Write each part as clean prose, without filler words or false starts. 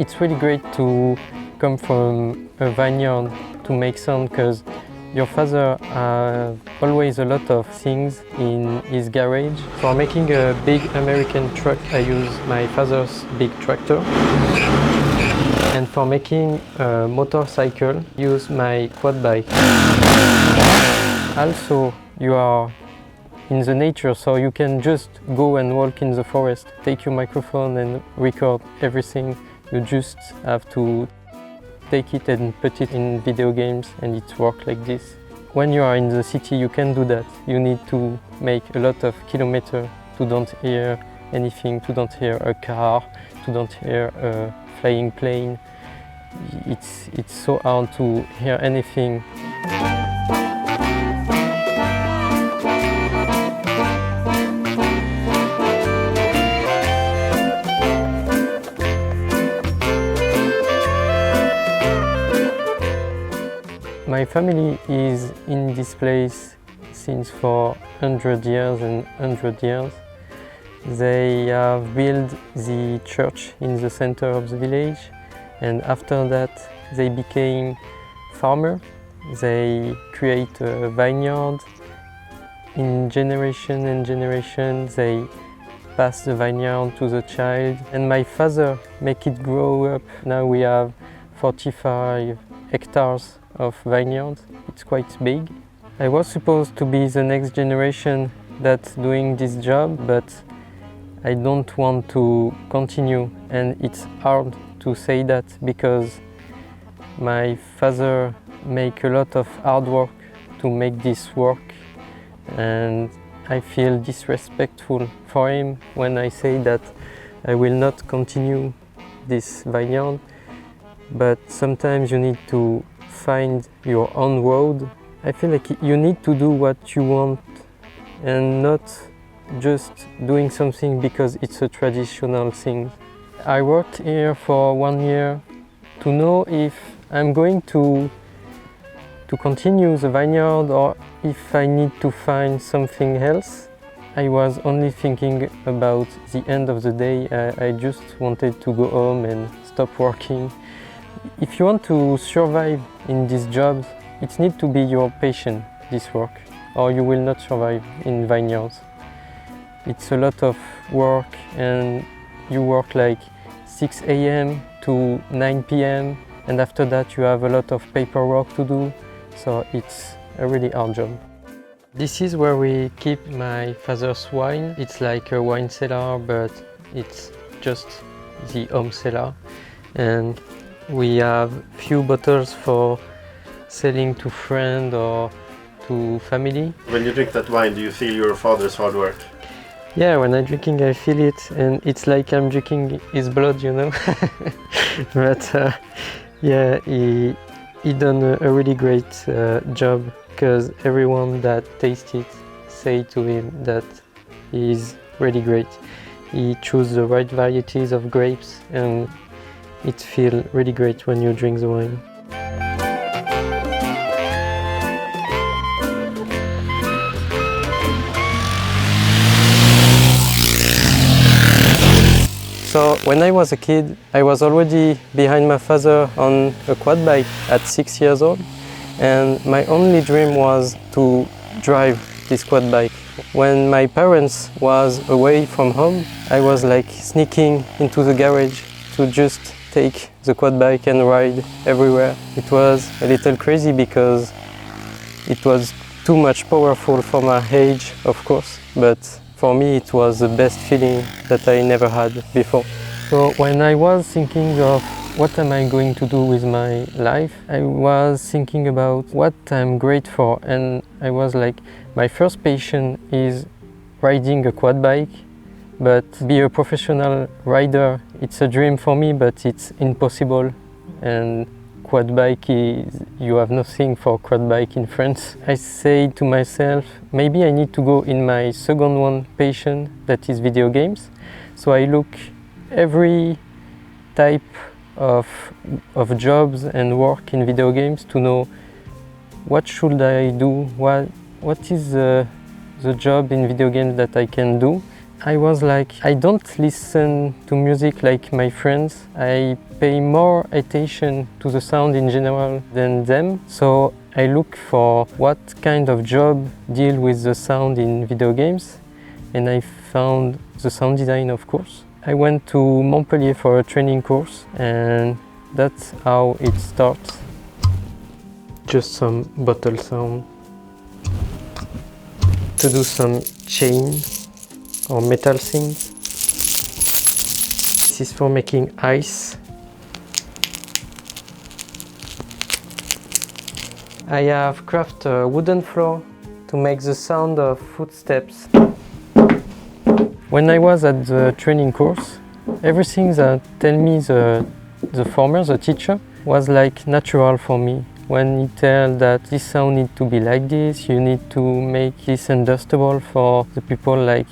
it's really great to come from a vineyard to make sound, because your father has always a lot of things in his garage. For making a big American truck, I use my father's big tractor. And for making a motorcycle, use my quad bike. Also, you are in the nature, so you can just go and walk in the forest, take your microphone and record everything. You just have to take it and put it in video games, and it works like this. When you are in the city, you can do that. You need to make a lot of kilometers to don't hear anything, to don't hear a car, to don't hear a flying plane. It's so hard to hear anything. My family is in this place since for 100 years and 100 years. They have built the church in the center of the village, and after that they became farmers. They create a vineyard. In generation and generation they pass the vineyard to the child, and my father make it grow up. Now we have 45 hectares of vineyards. It's quite big. I was supposed to be the next generation that's doing this job, but I don't want to continue, and it's hard to say that because my father make a lot of hard work to make this work, and I feel disrespectful for him when I say that I will not continue this vineyard. But sometimes you need to find your own road. I feel like you need to do what you want and not just doing something because it's a traditional thing. I worked here for 1 year to know if I'm going to continue the vineyard or if I need to find something else. I was only thinking about the end of the day. I just wanted to go home and stop working. If you want to survive in this job, it needs to be your passion, this work, or you will not survive in vineyards. It's a lot of work, and you work like 6 a.m. to 9 p.m. and after that you have a lot of paperwork to do, so it's a really hard job. This is where we keep my father's wine. It's like a wine cellar, but it's just the home cellar. And we have few bottles for selling to friends or to family. When you drink that wine, do you feel your father's hard work? Yeah, when I'm drinking I feel it, and it's like I'm drinking his blood, you know. But yeah, he done a really great job, because everyone that tastes it say to him that he's really great. He chose the right varieties of grapes, and it feels really great when you drink the wine. So when I was a kid, I was already behind my father on a quad bike at 6 years old, and my only dream was to drive this quad bike. When my parents was away from home, I was like sneaking into the garage to just take the quad bike and ride everywhere. It was a little crazy because it was too much powerful for my age, of course, but for me it was the best feeling that I never had before. So when I was thinking of what am I going to do with my life, I was thinking about what I'm great for, and I was like, my first passion is riding a quad bike, but be a professional rider, it's a dream for me, but it's impossible. And quad bike is, you have nothing for quad bike in France. I say to myself, maybe I need to go in my second one passion, that is video games. So I look every type of jobs and work in video games to know what should I do, what is the job in video games that I can do. I was like, I don't listen to music like my friends. I pay more attention to the sound in general than them. So I look for what kind of job deal with the sound in video games. And I found the sound design, of course. I went to Montpellier for a training course, and that's how it starts. Just some bottle sound. To do some chain or metal things. This is for making ice. I have crafted a wooden floor to make the sound of footsteps. When I was at the training course, everything that tell me the former, the teacher, was like natural for me. When he tells that this sound needs to be like this, you need to make this understandable for the people like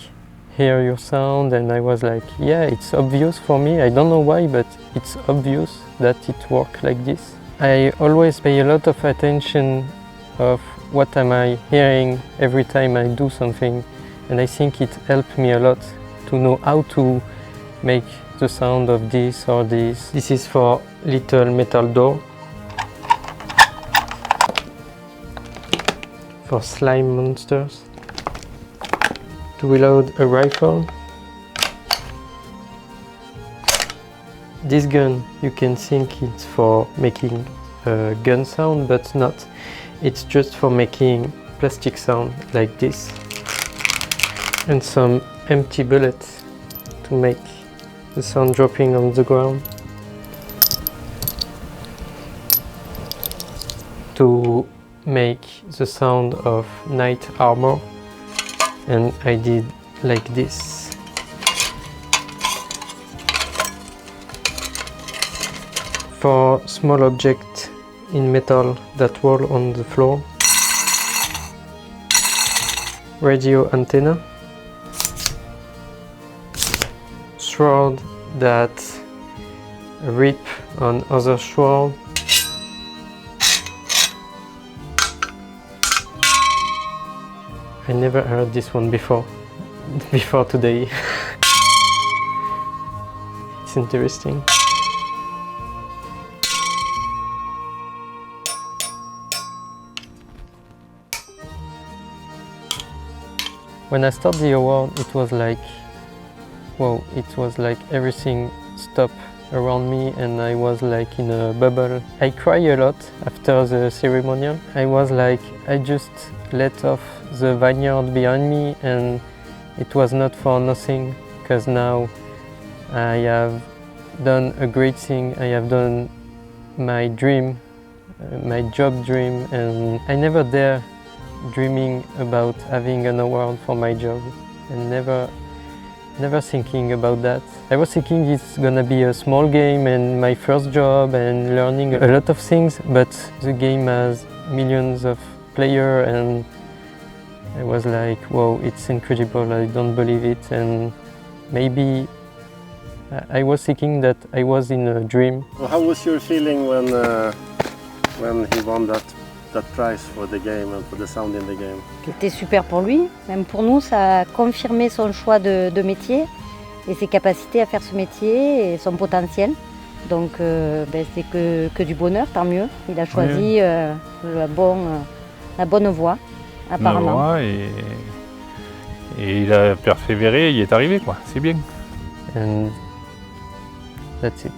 hear your sound, and I was like, yeah, it's obvious for me. I don't know why, but it's obvious that it works like this. I always pay a lot of attention of what am I hearing every time I do something, and I think it helped me a lot to know how to make the sound of this or this. This is for little metal door. For slime monsters. To reload a rifle. This gun, you can think it's for making a gun sound, but not. It's just for making plastic sound like this. And some empty bullets to make the sound dropping on the ground. To make the sound of knight armor, and I did like this. For small objects in metal that roll on the floor. Radio antenna. Sword that rip on other sword. I never heard this one before today. It's interesting. When I started the award, it was like, wow, it was like everything stopped around me and I was like in a bubble. I cried a lot after the ceremonial. I was like, I just let off the vineyard behind me, and it was not for nothing, because now I have done a great thing. I have done my dream, my job dream, and I never dare dreaming about having an award for my job, and never thinking about that. I was thinking it's gonna be a small game and my first job and learning a lot of things, but the game has millions of players, and I was like, wow, it's incredible, I don't believe it. And maybe I was thinking that I was in a dream. Well, how was your feeling when he won that prize for the game and for the sound in the game? C'était super pour lui, même pour nous, ça a confirmé son choix de métier et ses capacités à faire ce métier et son potentiel. Donc c'est que du bonheur, tant mieux. Il a choisi la bonne voie, apparemment. Et il a persévéré, il est arrivé, quoi. C'est bien. And that's it.